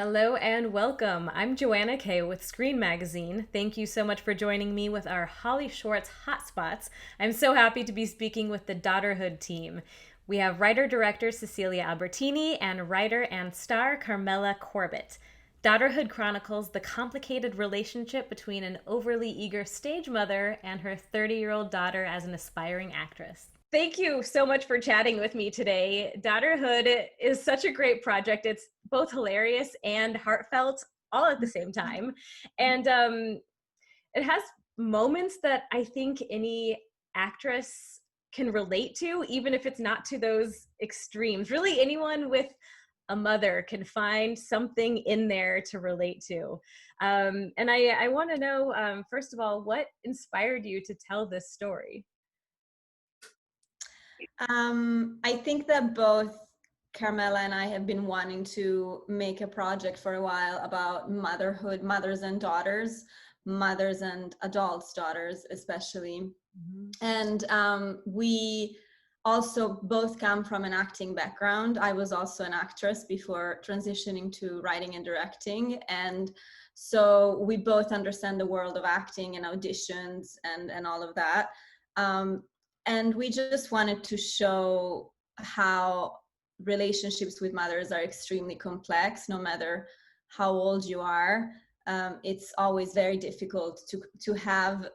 Hello and welcome. I'm Joanna Kay with Screen Magazine. Thank you so much for joining me with our Holly Shorts Hotspots. I'm so happy to be speaking with the Daughterhood team. We have writer-director Cecilia Albertini and writer and star Carmela Corbett. Daughterhood chronicles the complicated relationship between an overly eager stage mother and her 30-year-old daughter as an aspiring actress. Thank you so much for chatting with me today. Daughterhood is such a great project. It's both hilarious and heartfelt all at the same time. And it has moments that I think any actress can relate to, even if it's not to those extremes. Really, anyone with a mother can find something in there to relate to. And I want to know, first of all, what inspired you to tell this story? I think that both Carmela and I have been wanting to make a project for a while about motherhood, mothers and daughters, mothers and adults' daughters, especially. Mhm. And we also both come from an acting background. I was also an actress before transitioning to writing and directing. And so we both understand the world of acting and auditions and all of that. Um, and we just wanted to show how relationships with mothers are extremely complex, no matter how old you are. It's always very difficult to have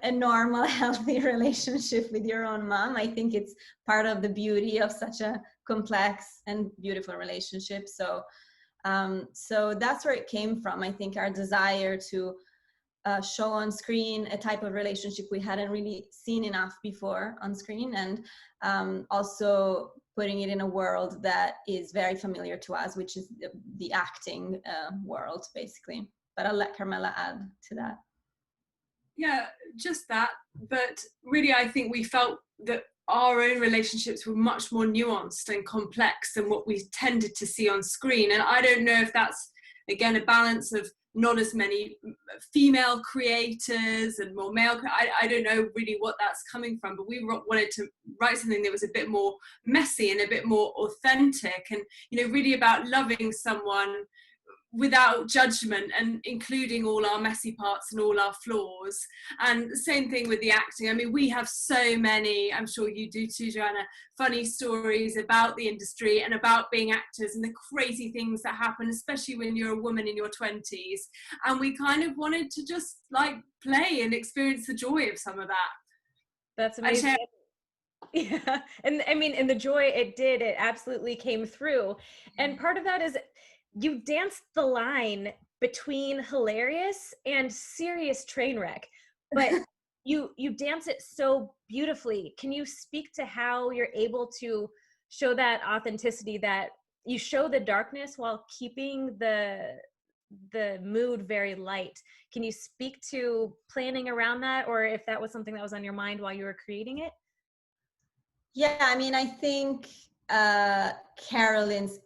a normal, healthy relationship with your own mom. I think it's part of the beauty of such a complex and beautiful relationship. So that's where it came from. I think our desire to show on screen a type of relationship we hadn't really seen enough before on screen, and also putting it in a world that is very familiar to us, which is the acting world, basically. But I'll let Carmela add to that. Yeah, just that. But really, I think we felt that our own relationships were much more nuanced and complex than what we tended to see on screen. And I don't know if that's, again, a balance of not as many female creators and more male. I don't know really what that's coming from, but we wanted to write something that was a bit more messy and a bit more authentic, and really about loving someone without judgment and including all our messy parts and all our flaws. And the same thing with the acting. I mean, we have so many, I'm sure you do too, Joanna, funny stories about the industry and about being actors and the crazy things that happen, especially when you're a woman in your 20s. And we kind of wanted to just like play and experience the joy of some of that. That's amazing. Yeah. And I mean, and the joy it absolutely came through. And part of that is you danced the line between hilarious and serious train wreck, but you dance it so beautifully. Can you speak to how you're able to show that authenticity, that you show the darkness while keeping the mood very light? Can you speak to planning around that, or if that was something that was on your mind while you were creating it? Yeah, I mean, I think Carolyn's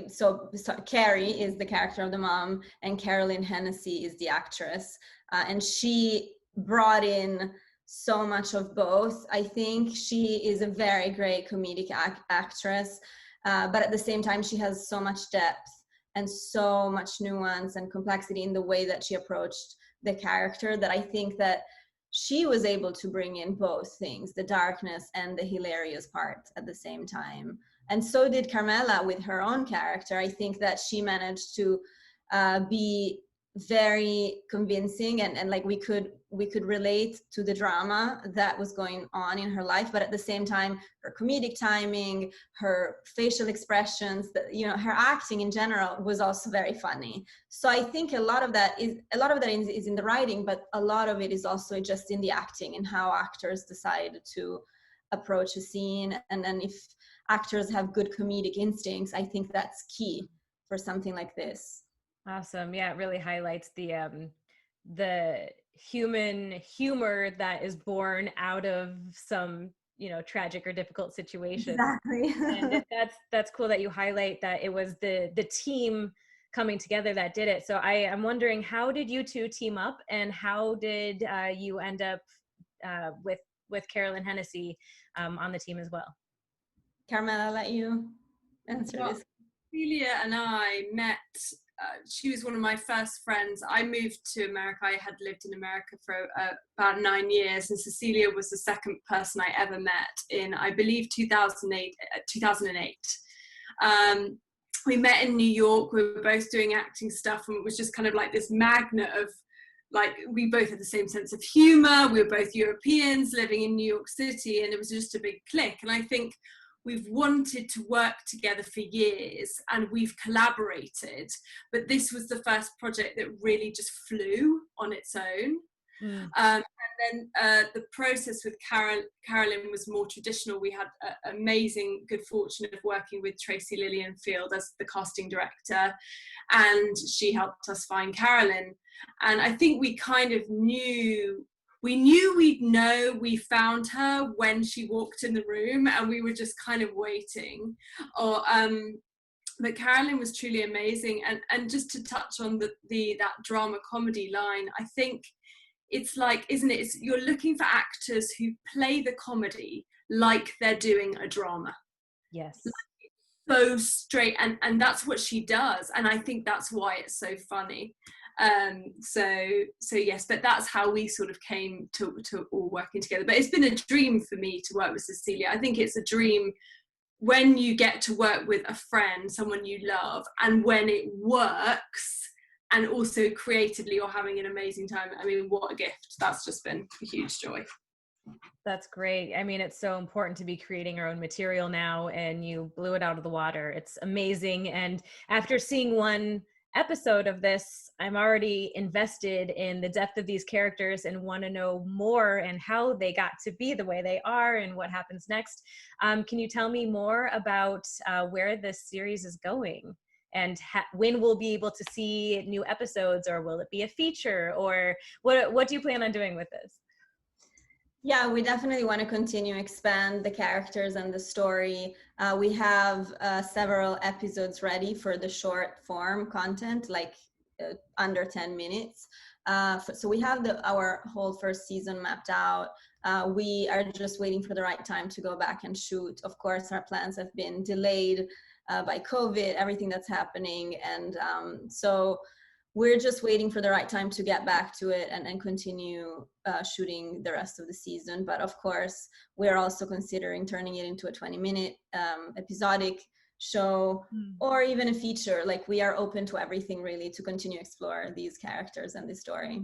so Carrie is the character of the mom, and Carolyn Hennessy is the actress, and she brought in so much of both. I think she is a very great comedic actress, but at the same time, she has so much depth and so much nuance and complexity in the way that she approached the character, that I think that she was able to bring in both things, the darkness and the hilarious part at the same time. And so did Carmela with her own character. I think that she managed to be very convincing, and like we could relate to the drama that was going on in her life, but at the same time, her comedic timing, her facial expressions, her acting in general was also very funny. So I think a lot of that is in the writing, but a lot of it is also just in the acting and how actors decide to approach a scene. And then if actors have good comedic instincts, I think that's key for something like this. Awesome. Yeah, it really highlights the human humor that is born out of some, tragic or difficult situation. Exactly. And that's cool that you highlight that it was the team coming together that did it. So I'm wondering, how did you two team up, and how did you end up with Carolyn Hennessy on the team as well? Carmela, I'll let you answer Well, this. Cecilia and I met, she was one of my first friends. I moved to America. I had lived in America for about 9 years, and Cecilia was the second person I ever met in, I believe, 2008. We met in New York. We were both doing acting stuff, and it was just kind of like this magnet of, like, we both had the same sense of humor. We were both Europeans living in New York City, and it was just a big click. And I think we've wanted to work together for years, and we've collaborated, but this was the first project that really just flew on its own. And then the process with Carolyn was more traditional. We had amazing good fortune of working with Tracy Lillian-Field as the casting director, and she helped us find Carolyn. And I think we kind of knew we'd know we found her when she walked in the room, and we were just kind of waiting. But Carolyn was truly amazing. And just to touch on that drama comedy line, I think it's like, isn't it? You're looking for actors who play the comedy like they're doing a drama. Yes. So straight, and that's what she does. And I think that's why it's so funny. So yes, but that's how we sort of came to all working together. But it's been a dream for me to work with Cecilia. I think it's a dream when you get to work with a friend, someone you love, and when it works, and also creatively you're having an amazing time. I mean, what a gift. That's just been a huge joy. That's great. I mean, it's so important to be creating our own material now, and you blew it out of the water. It's amazing. And after seeing one episode of this, I'm already invested in the depth of these characters and want to know more and how they got to be the way they are and what happens next. Can you tell me more about where this series is going? And when we'll be able to see new episodes, or will it be a feature, or what do you plan on doing with this? Yeah, we definitely want to continue expand the characters and the story. We have several episodes ready for the short form content, like under 10 minutes. So we have our whole first season mapped out. We are just waiting for the right time to go back and shoot. Of course, our plans have been delayed by COVID, everything that's happening. And so we're just waiting for the right time to get back to it and continue shooting the rest of the season. But of course, we're also considering turning it into a 20-minute episodic show, or even a feature. Like, we are open to everything, really, to continue explore these characters and this story.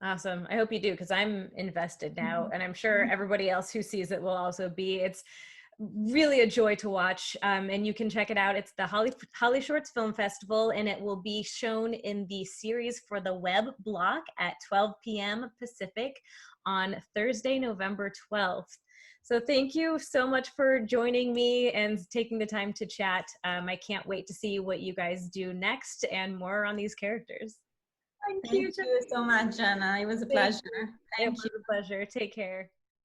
Awesome. I hope you do, because I'm invested now, and I'm sure everybody else who sees it will also be. It's really a joy to watch, and you can check it out. It's the Holly Shorts Film Festival, and it will be shown in the series for the web block at 12 p.m. Pacific on Thursday, November 12th. So thank you so much for joining me and taking the time to chat. I can't wait to see what you guys do next and more on these characters. Thank you so much, Jenna. It was a pleasure. It was a pleasure. Take care.